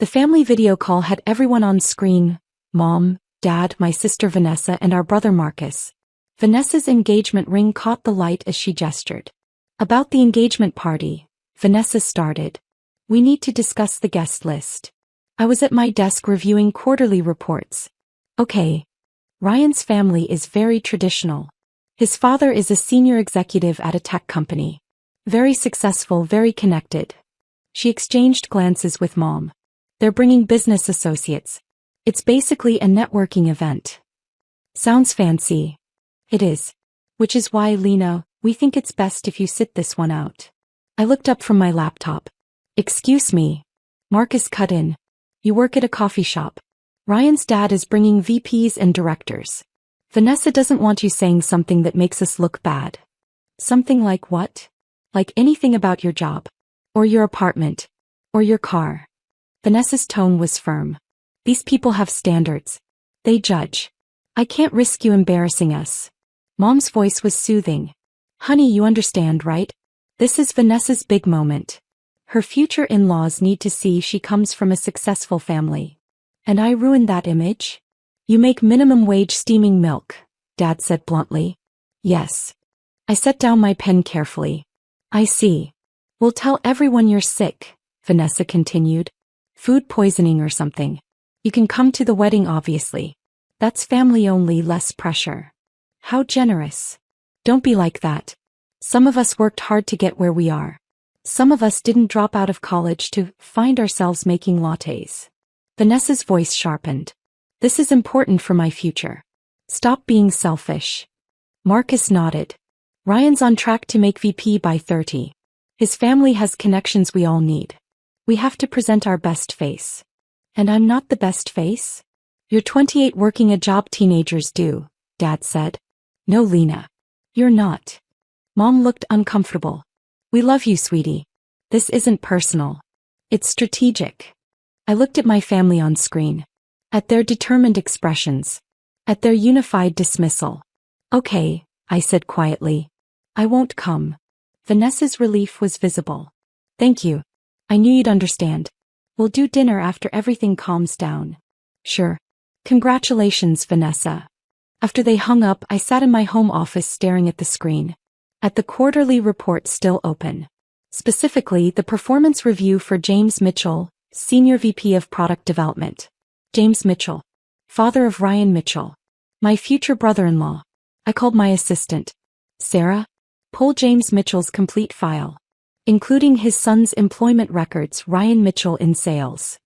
The family video call had everyone on screen: Mom, Dad, my sister Vanessa, and our brother Marcus. Vanessa's engagement ring caught the light as she gestured. About the engagement party, Vanessa started. We need to discuss the guest list. I was at my desk reviewing quarterly reports. Okay. Ryan's family is very traditional. His father is a senior executive at a tech company. Very successful, very connected. She exchanged glances with Mom. They're bringing business associates. It's basically a networking event. Sounds fancy. It is. Which is why, Lena, we think it's best if you sit this one out. I looked up from my laptop. Excuse me. Marcus cut in. You work at a coffee shop. Ryan's dad is bringing VPs and directors. Vanessa doesn't want you saying something that makes us look bad. Something like what? Like anything about your job. Or your apartment. Or your car. Vanessa's tone was firm. These people have standards. They judge. I can't risk you embarrassing us. Mom's voice was soothing. Honey, you understand, right? This is Vanessa's big moment. Her future in-laws need to see she comes from a successful family. And I ruined that image? You make minimum wage steaming milk, Dad said bluntly. Yes. I set down my pen carefully. I see. We'll tell everyone you're sick, Vanessa continued. Food poisoning or something. You can come to the wedding, obviously. That's family only, less pressure. How generous. Don't be like that. Some of us worked hard to get where we are. Some of us didn't drop out of college to find ourselves making lattes. Vanessa's voice sharpened. This is important for my future. Stop being selfish. Marcus nodded. Ryan's on track to make VP by 30. His family has connections we all need. We have to present our best face. And I'm not the best face? You're 28 working a job teenagers do, Dad said. No, Lena. You're not. Mom looked uncomfortable. We love you, sweetie. This isn't personal. It's strategic. I looked at my family on screen. At their determined expressions. At their unified dismissal. Okay, I said quietly. I won't come. Vanessa's relief was visible. Thank you. I knew you'd understand. We'll do dinner after everything calms down. Sure. Congratulations, Vanessa. After they hung up, I sat in my home office staring at the screen. At the quarterly report still open. Specifically, the performance review for James Mitchell, Senior VP of Product Development. James Mitchell. Father of Ryan Mitchell. My future brother-in-law. I called my assistant. Sarah? Pull James Mitchell's complete file. Including his son's employment records, Ryan Mitchell in sales.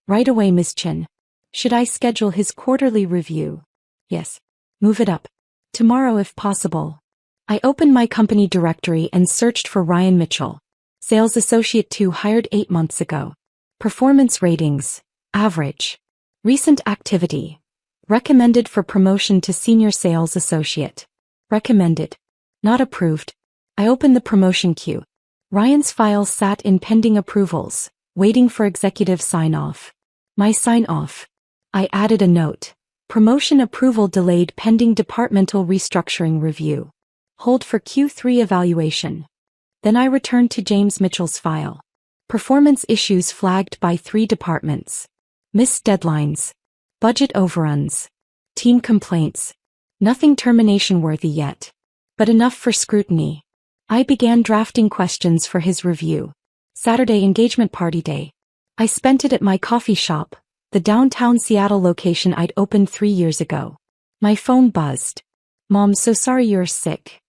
Right away, Ms. Chin. Should I schedule his quarterly review? Yes. Move it up. Tomorrow if possible. I opened my company directory and searched for Ryan Mitchell. Sales Associate 2 hired 8 months ago. Performance ratings. Average. Recent activity. Recommended for promotion to Senior Sales Associate. Recommended. Not approved. I opened the promotion queue. Ryan's file sat in pending approvals, waiting for executive sign-off. My sign-off. I added a note. Promotion approval delayed pending departmental restructuring review. Hold for Q3 evaluation. Then I returned to James Mitchell's file. Performance issues flagged by 3 departments. Missed deadlines. Budget overruns. Team complaints. Nothing termination-worthy yet. But enough for scrutiny. I began drafting questions for his review. Saturday engagement party day. I spent it at my coffee shop, the downtown Seattle location I'd opened 3 years ago. My phone buzzed. Mom, so sorry you're sick.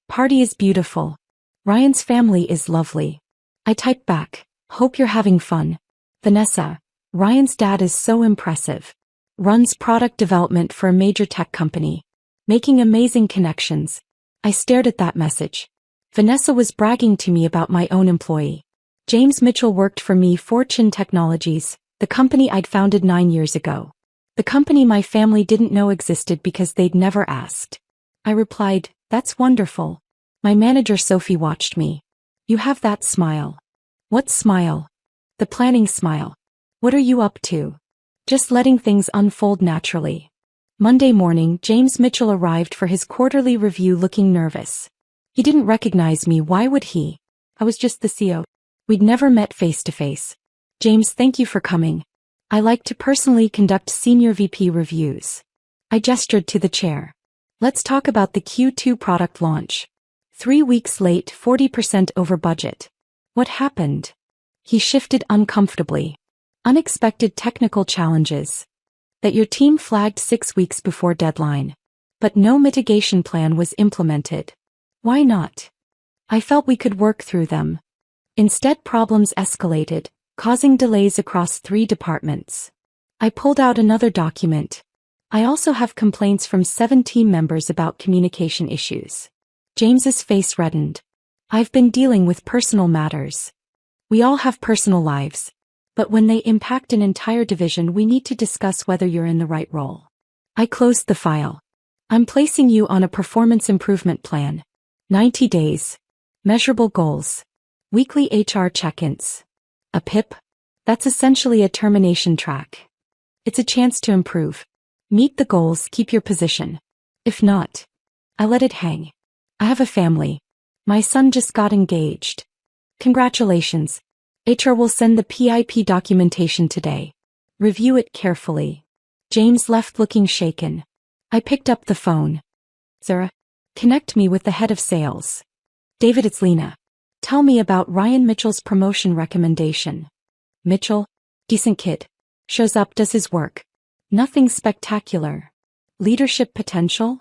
Party is beautiful. Ryan's family is lovely. I typed back, hope you're having fun. Vanessa, Ryan's dad is so impressive. Runs product development for a major tech company. Making amazing connections. I stared at that message. Vanessa was bragging to me about my own employee. James Mitchell worked for me, Fortune Technologies, the company I'd founded 9 years ago. The company my family didn't know existed because they'd never asked. I replied, that's wonderful. My manager Sophie watched me. You have that smile. What smile? The planning smile. What are you up to? Just letting things unfold naturally. Monday morning, James Mitchell arrived for his quarterly review looking nervous. He didn't recognize me, why would he? I was just the CEO. We'd never met face to face. James, thank you for coming. I like to personally conduct senior VP reviews. I gestured to the chair. Let's talk about the Q2 product launch. 3 weeks late, 40% over budget. What happened? He shifted uncomfortably. Unexpected technical challenges. That your team flagged 6 weeks before deadline. But no mitigation plan was implemented. Why not? I felt we could work through them. Instead, problems escalated, causing delays across 3 departments. I pulled out another document. I also have complaints from 7 team members about communication issues. James's face reddened. I've been dealing with personal matters. We all have personal lives. But when they impact an entire division, we need to discuss whether you're in the right role. I closed the file. I'm placing you on a performance improvement plan. 90 days. Measurable goals. Weekly HR check-ins. A PIP? That's essentially a termination track. It's a chance to improve. Meet the goals, keep your position. If not, I let it hang. I have a family. My son just got engaged. Congratulations. HR will send the PIP documentation today. Review it carefully. James left looking shaken. I picked up the phone. Sarah, connect me with the head of sales. David, it's Lena. Tell me about Ryan Mitchell's promotion recommendation. Mitchell? Decent kid. Shows up, does his work. Nothing spectacular. Leadership potential?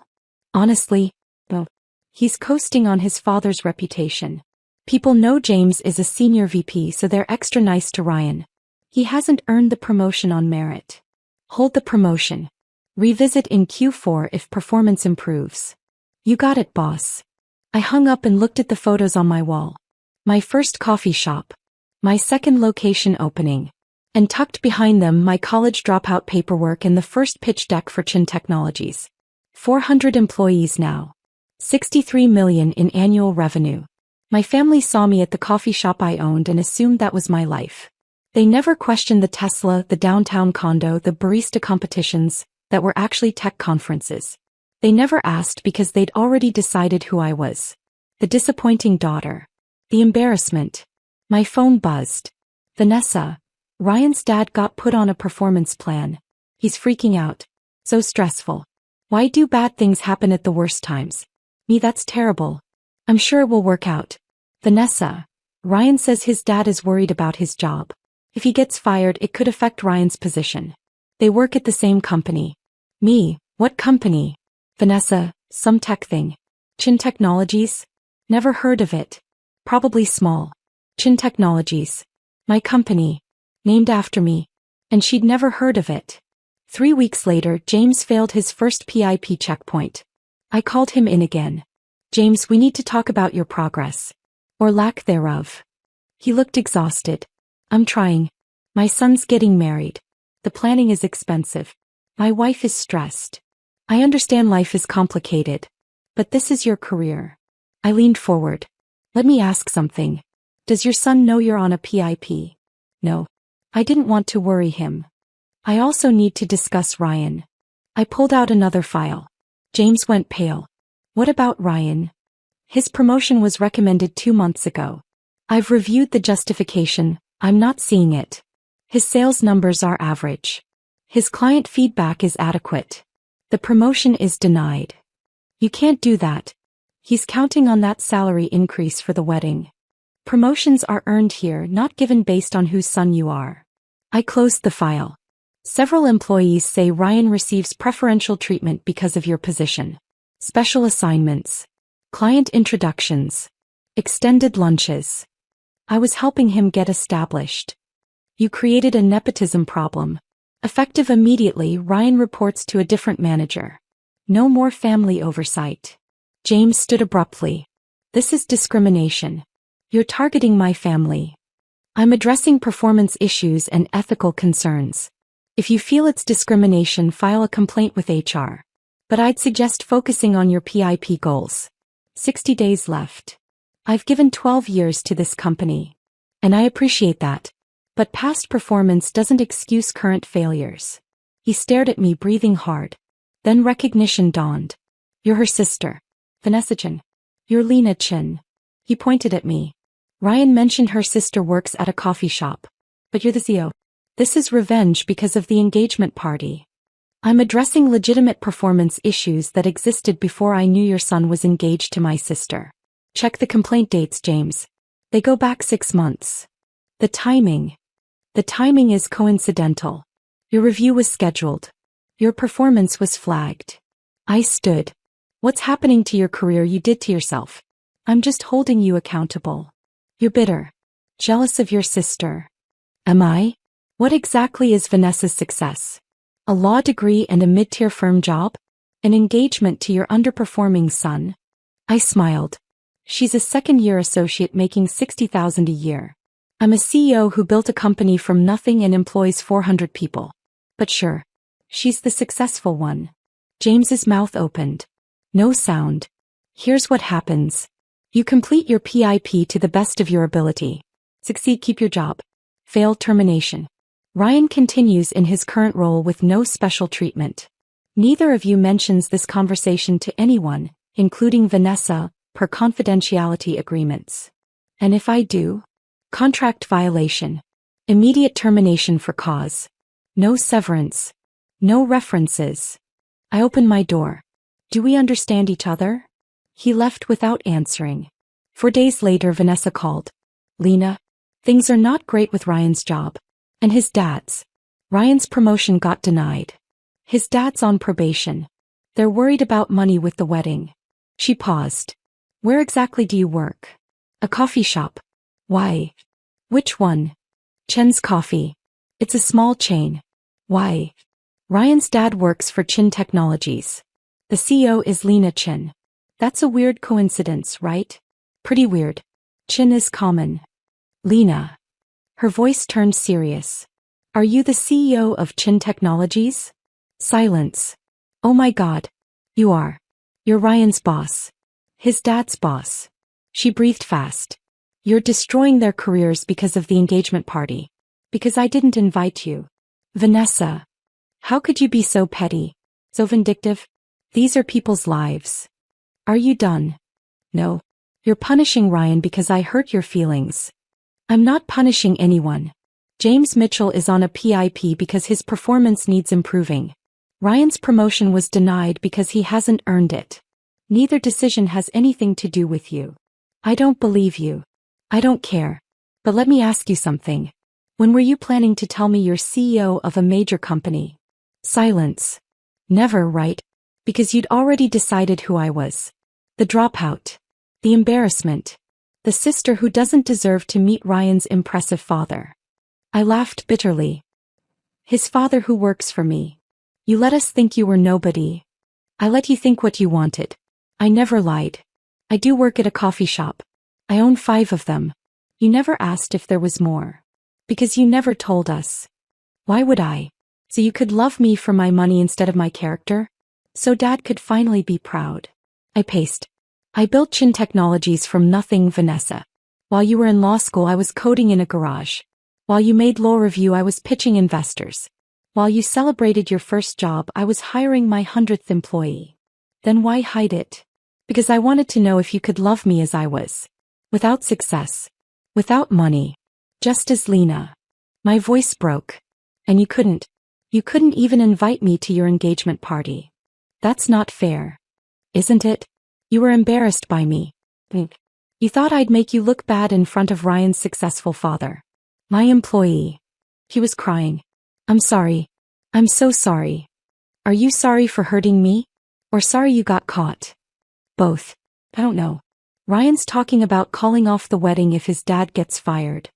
Honestly, well, he's coasting on his father's reputation. People know James is a senior VP, so they're extra nice to Ryan. He hasn't earned the promotion on merit. Hold the promotion. Revisit in Q4 if performance improves. You got it, boss. I hung up and looked at the photos on my wall. My first coffee shop. My second location opening. And tucked behind them, my college dropout paperwork and the first pitch deck for Chin Technologies. 400 employees now. 63 million in annual revenue. My family saw me at the coffee shop I owned and assumed that was my life. They never questioned the Tesla, the downtown condo, the barista competitions that were actually tech conferences. They never asked because they'd already decided who I was. The disappointing daughter. The embarrassment. My phone buzzed. Vanessa. Ryan's dad got put on a performance plan. He's freaking out. So stressful. Why do bad things happen at the worst times? Me, that's terrible. I'm sure it will work out. Vanessa. Ryan says his dad is worried about his job. If he gets fired, it could affect Ryan's position. They work at the same company. Me, what company? Vanessa, some tech thing. Chin Technologies? Never heard of it. Probably small. Chin Technologies. My company. Named after me. And she'd never heard of it. 3 weeks later, James failed his first PIP checkpoint. I called him in again. James, we need to talk about your progress. Or lack thereof. He looked exhausted. I'm trying. My son's getting married. The planning is expensive. My wife is stressed. I understand life is complicated. But this is your career. I leaned forward. Let me ask something. Does your son know you're on a PIP? No. I didn't want to worry him. I also need to discuss Ryan. I pulled out another file. James went pale. What about Ryan? His promotion was recommended 2 months ago. I've reviewed the justification, I'm not seeing it. His sales numbers are average. His client feedback is adequate. The promotion is denied. You can't do that. He's counting on that salary increase for the wedding. Promotions are earned here, not given based on whose son you are. I closed the file. Several employees say Ryan receives preferential treatment because of your position. Special assignments. Client introductions. Extended lunches. I was helping him get established. You created a nepotism problem. Effective immediately, Ryan reports to a different manager. No more family oversight. James stood abruptly. This is discrimination. You're targeting my family. I'm addressing performance issues and ethical concerns. If you feel it's discrimination, file a complaint with HR. But I'd suggest focusing on your PIP goals. 60 days left. I've given 12 years to this company. And I appreciate that. But past performance doesn't excuse current failures. He stared at me, breathing hard. Then recognition dawned. You're her sister. Vanessa Chin. You're Lena Chin. He pointed at me. Ryan mentioned her sister works at a coffee shop. But you're the CEO. This is revenge because of the engagement party. I'm addressing legitimate performance issues that existed before I knew your son was engaged to my sister. Check the complaint dates, James. They go back 6 months. The timing is coincidental. Your review was scheduled. Your performance was flagged. I stood. What's happening to your career you did to yourself? I'm just holding you accountable. You're bitter. Jealous of your sister. Am I? What exactly is Vanessa's success? A law degree and a mid-tier firm job? An engagement to your underperforming son? I smiled. She's a second-year associate making $60,000 a year. I'm a CEO who built a company from nothing and employs 400 people. But sure, she's the successful one. James's mouth opened. No sound. Here's what happens. You complete your PIP to the best of your ability. Succeed, keep your job. Fail, termination. Ryan continues in his current role with no special treatment. Neither of you mentions this conversation to anyone, including Vanessa, per confidentiality agreements. And if I do? Contract violation. Immediate termination for cause. No severance. No references. I open my door. Do we understand each other? He left without answering. 4 days later, Vanessa called. Lena, things are not great with Ryan's job. And his dad's. Ryan's promotion got denied. His dad's on probation. They're worried about money with the wedding. She paused. Where exactly do you work? A coffee shop. Why? Which one? Chen's Coffee. It's a small chain. Why? Ryan's dad works for Chen Technologies. The CEO is Lena Chen. That's a weird coincidence, right? Pretty weird. Chen is common. Lena. Her voice turned serious. Are you the CEO of Chen Technologies? Silence. Oh my God. You are. You're Ryan's boss. His dad's boss. She breathed fast. You're destroying their careers because of the engagement party. Because I didn't invite you. Vanessa. How could you be so petty? So vindictive? These are people's lives. Are you done? No. You're punishing Ryan because I hurt your feelings. I'm not punishing anyone. James Mitchell is on a PIP because his performance needs improving. Ryan's promotion was denied because he hasn't earned it. Neither decision has anything to do with you. I don't believe you. I don't care. But let me ask you something. When were you planning to tell me you're CEO of a major company? Silence. Never, right? Because you'd already decided who I was. The dropout. The embarrassment. The sister who doesn't deserve to meet Ryan's impressive father. I laughed bitterly. His father who works for me. You let us think you were nobody. I let you think what you wanted. I never lied. I do work at a coffee shop. I own 5 of them. You never asked if there was more. Because you never told us. Why would I? So you could love me for my money instead of my character? So Dad could finally be proud. I paced. I built Chen Technologies from nothing, Vanessa. While you were in law school, I was coding in a garage. While you made law review, I was pitching investors. While you celebrated your first job, I was hiring my 100th employee. Then why hide it? Because I wanted to know if you could love me as I was. Without success. Without money. Just as Lena. My voice broke. And you couldn't. You couldn't even invite me to your engagement party. That's not fair. Isn't it? You were embarrassed by me. You thought I'd make you look bad in front of Ryan's successful father. My employee. He was crying. I'm sorry. I'm so sorry. Are you sorry for hurting me? Or sorry you got caught? Both. I don't know. Ryan's talking about calling off the wedding if his dad gets fired.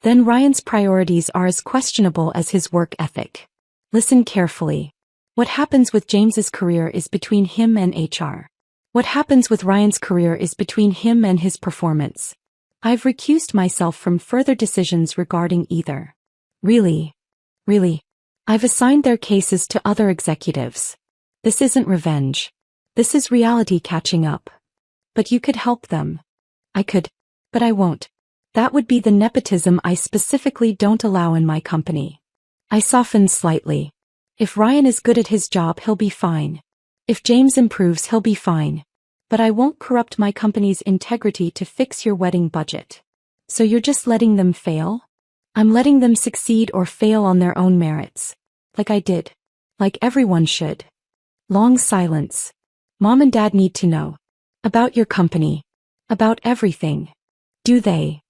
Then Ryan's priorities are as questionable as his work ethic. Listen carefully. What happens with James's career is between him and HR. What happens with Ryan's career is between him and his performance. I've recused myself from further decisions regarding either. Really? Really? I've assigned their cases to other executives. This isn't revenge. This is reality catching up. But you could help them. I could. But I won't. That would be the nepotism I specifically don't allow in my company. I softened slightly. If Ryan is good at his job, he'll be fine. If James improves, he'll be fine. But I won't corrupt my company's integrity to fix your wedding budget. So you're just letting them fail? I'm letting them succeed or fail on their own merits. Like I did. Like everyone should. Long silence. Mom and Dad need to know. About your company. About everything. Do they?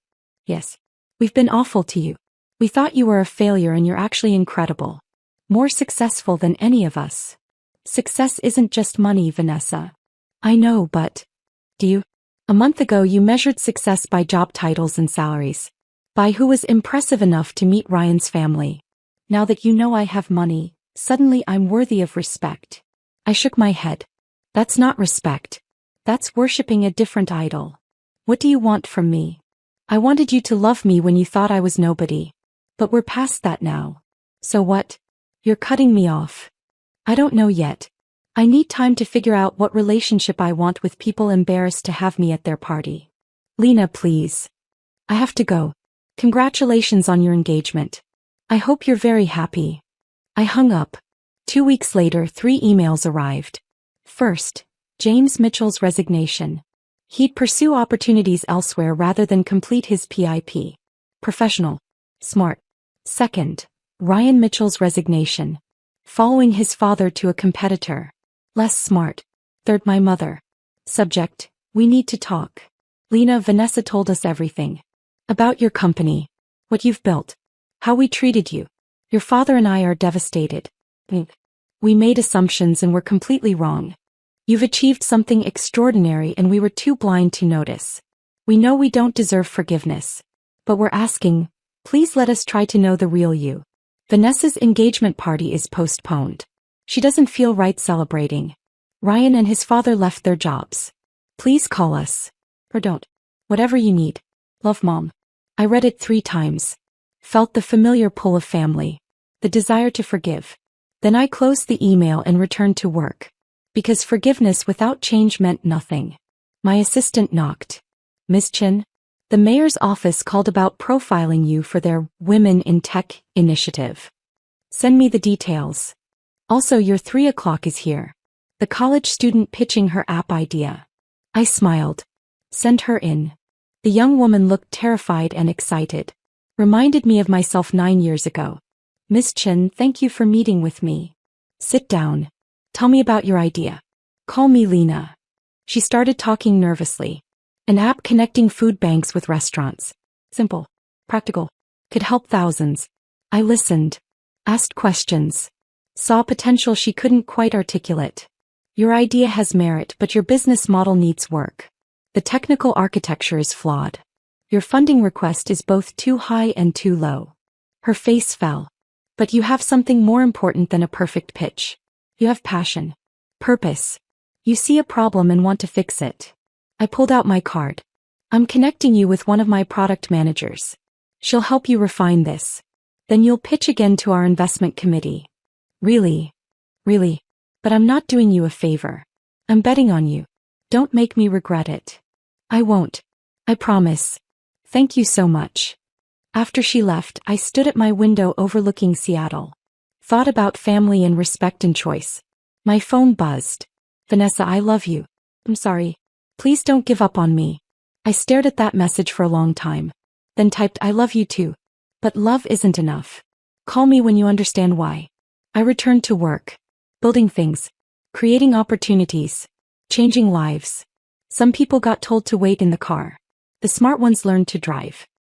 Yes. We've been awful to you. We thought you were a failure and you're actually incredible. More successful than any of us. Success isn't just money, Vanessa. I know, but... Do you? A month ago you measured success by job titles and salaries. By who was impressive enough to meet Ryan's family. Now that you know I have money, suddenly I'm worthy of respect. I shook my head. That's not respect. That's worshipping a different idol. What do you want from me? I wanted you to love me when you thought I was nobody. But we're past that now. So what? You're cutting me off. I don't know yet. I need time to figure out what relationship I want with people embarrassed to have me at their party. Lena, please. I have to go. Congratulations on your engagement. I hope you're very happy. I hung up. 2 weeks later, 3 emails arrived. First, James Mitchell's resignation. He'd pursue opportunities elsewhere rather than complete his PIP. Professional. Smart. Second, Ryan Mitchell's resignation. Following his father to a competitor. Less smart. Third, my mother. Subject, we need to talk. Lena, Vanessa told us everything. About your company. What you've built. How we treated you. Your father and I are devastated. We made assumptions and were completely wrong. You've achieved something extraordinary and we were too blind to notice. We know we don't deserve forgiveness. But we're asking, please let us try to know the real you. Vanessa's engagement party is postponed. She doesn't feel right celebrating. Ryan and his father left their jobs. Please call us. Or don't. Whatever you need. Love, Mom. I read it 3 times. Felt the familiar pull of family. The desire to forgive. Then I closed the email and returned to work. Because forgiveness without change meant nothing. My assistant knocked. Miss Chin? The mayor's office called about profiling you for their Women in Tech initiative. Send me the details. Also, your 3 o'clock is here. The college student pitching her app idea. I smiled. Send her in. The young woman looked terrified and excited. Reminded me of myself 9 years ago. Miss Chin, thank you for meeting with me. Sit down. Tell me about your idea. Call me Lena. She started talking nervously. An app connecting food banks with restaurants. Simple. Practical. Could help thousands. I listened. Asked questions. Saw potential she couldn't quite articulate. Your idea has merit, but your business model needs work. The technical architecture is flawed. Your funding request is both too high and too low. Her face fell. But you have something more important than a perfect pitch. You have passion. Purpose. You see a problem and want to fix it. I pulled out my card. I'm connecting you with one of my product managers. She'll help you refine this. Then you'll pitch again to our investment committee. Really? Really? But I'm not doing you a favor. I'm betting on you. Don't make me regret it. I won't. I promise. Thank you so much. After she left, I stood at my window overlooking Seattle. Thought about family and respect and choice. My phone buzzed. Vanessa, I love you. I'm sorry. Please don't give up on me. I stared at that message for a long time. Then typed, I love you too. But love isn't enough. Call me when you understand why. I returned to work. Building things. Creating opportunities. Changing lives. Some people got told to wait in the car. The smart ones learned to drive.